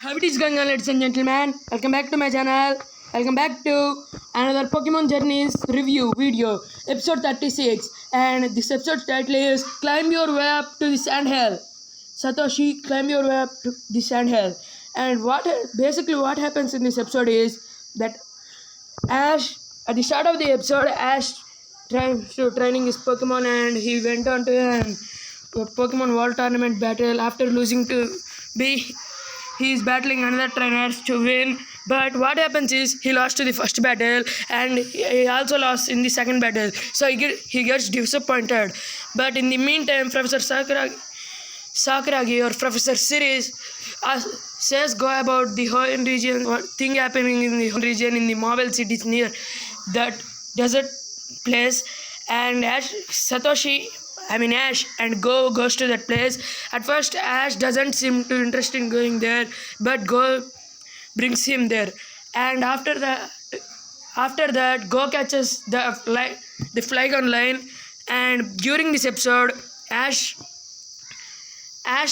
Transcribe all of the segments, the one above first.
How it is going on, ladies and gentlemen? Welcome back to my channel. Welcome back to another Pokemon Journeys review video, episode 36. And this episode title is Climb Your Way Up to the Sandhill. Satoshi, climb your way up to the Sandhill. And what happens in this episode is that Ash, at the start of the episode, Ash training his Pokemon, and he went on to a Pokemon World Tournament battle. After losing to B, he is battling another trainer to win. But what happens is he lost to the first battle, and he also lost in the second battle. So he gets disappointed. But in the meantime, Professor Sakuragi or Professor Series says go about the whole region, what thing happening in the whole region in the Marvel cities near that desert place, and Ash and Go goes to that place. At first Ash doesn't seem too interested in going there, but Go brings him there, and after that Go catches the Flygon line. And during this episode Ash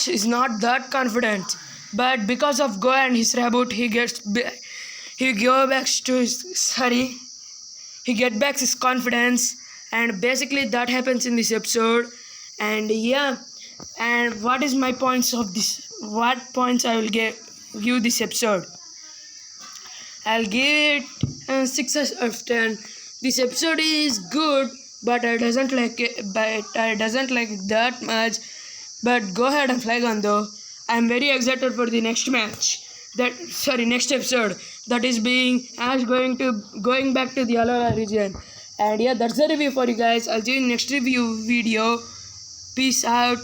is not that confident, but because of Go and his reboot, he gets back his confidence, and basically that happens in this episode. And and what is my points of this? What points I will give this episode? I'll give it 6 out of 10. This episode is good, but I doesn't like it. But I doesn't like it that much. But go ahead and Flygon though. I'm very excited for the next match. Next episode. That is being Ash going back to the Alola region. And yeah, that's the review for you guys. I'll see you in next review video. Peace out.